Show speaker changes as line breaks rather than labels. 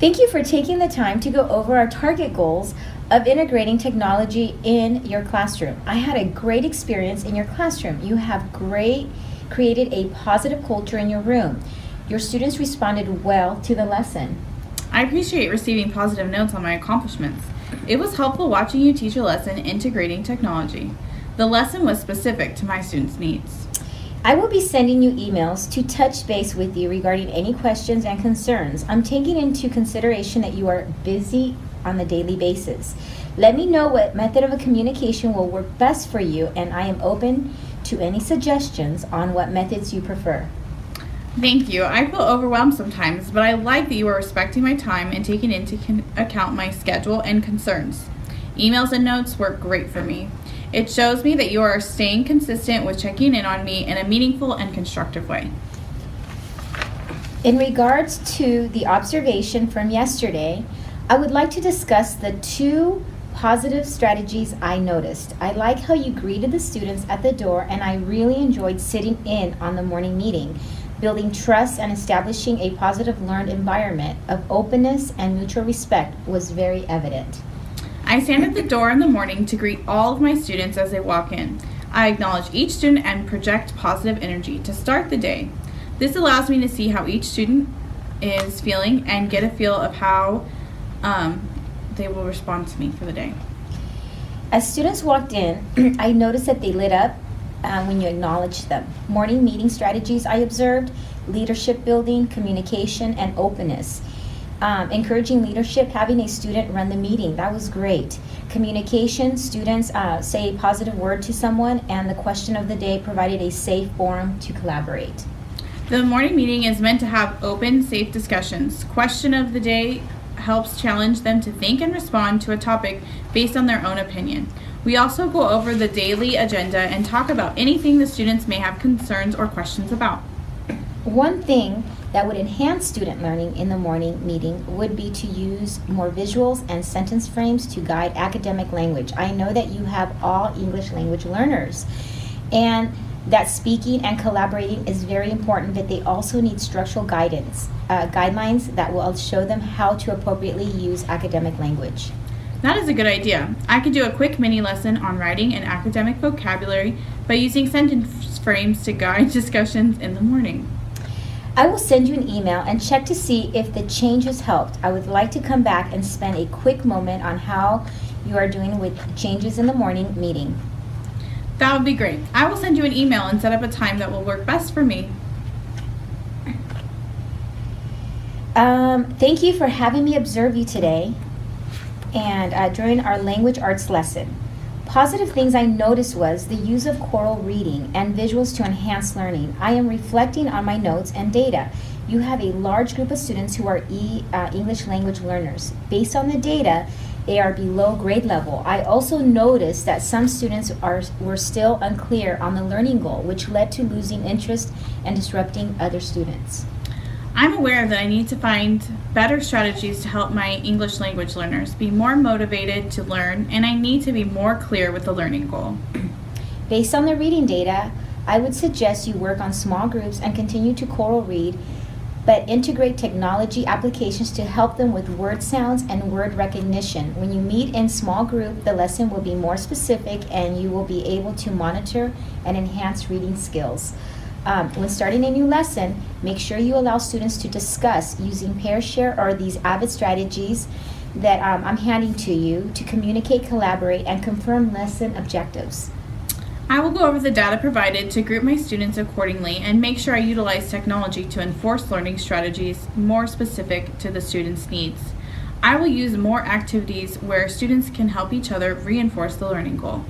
Thank you for taking the time to go over our target goals of integrating technology in your classroom. I had a great experience in your classroom. You have created a positive culture in your room. Your students responded well to the lesson.
I appreciate receiving positive notes on my accomplishments. It was helpful watching you teach a lesson integrating technology. The lesson was specific to my students' needs.
I will be sending you emails to touch base with you regarding any questions and concerns. I'm taking into consideration that you are busy on a daily basis. Let me know what method of communication will work best for you, and I am open to any suggestions on what methods you prefer.
Thank you. I feel overwhelmed sometimes, but I like that you are respecting my time and taking into account my schedule and concerns. Emails and notes work great for me. It shows me that you are staying consistent with checking in on me in a meaningful and constructive way.
In regards to the observation from yesterday, I would like to discuss the 2 positive strategies I noticed. I like how you greeted the students at the door, and I really enjoyed sitting in on the morning meeting. Building trust and establishing a positive learned environment of openness and mutual respect was very evident.
I stand at the door in the morning to greet all of my students as they walk in. I acknowledge each student and project positive energy to start the day. This allows me to see how each student is feeling and get a feel of how they will respond to me for the day.
As students walked in, I noticed that they lit up when you acknowledged them. Morning meeting strategies I observed: leadership building, communication, and openness. Encouraging leadership, having a student run the meeting, that was great. Communication, students say a positive word to someone, and the question of the day provided a safe forum to collaborate.
The morning meeting is meant to have open, safe discussions. Question of the day helps challenge them to think and respond to a topic based on their own opinion. We also go over the daily agenda and talk about anything the students may have concerns or questions about.
One thing that would enhance student learning in the morning meeting would be to use more visuals and sentence frames to guide academic language. I know that you have all English language learners, and that speaking and collaborating is very important, but they also need structural guidelines that will show them how to appropriately use academic language.
That is a good idea. I could do a quick mini lesson on writing and academic vocabulary by using sentence frames to guide discussions in the morning.
I will send you an email and check to see if the changes helped. I would like to come back and spend a quick moment on how you are doing with changes in the morning meeting.
That would be great. I will send you an email and set up a time that will work best for me.
Thank you for having me observe you today and during our language arts lesson. Positive things I noticed was the use of choral reading and visuals to enhance learning. I am reflecting on my notes and data. You have a large group of students who are English language learners. Based on the data, they are below grade level. I also noticed that some students were still unclear on the learning goal, which led to losing interest and disrupting other students.
I'm aware that I need to find better strategies to help my English language learners be more motivated to learn, and I need to be more clear with the learning goal.
Based on the reading data, I would suggest you work on small groups and continue to choral read, but integrate technology applications to help them with word sounds and word recognition. When you meet in small group, the lesson will be more specific and you will be able to monitor and enhance reading skills. When starting a new lesson, make sure you allow students to discuss using pair share or these AVID strategies that I'm handing to you to communicate, collaborate, and confirm lesson objectives.
I will go over the data provided to group my students accordingly and make sure I utilize technology to enforce learning strategies more specific to the students' needs. I will use more activities where students can help each other reinforce the learning goal.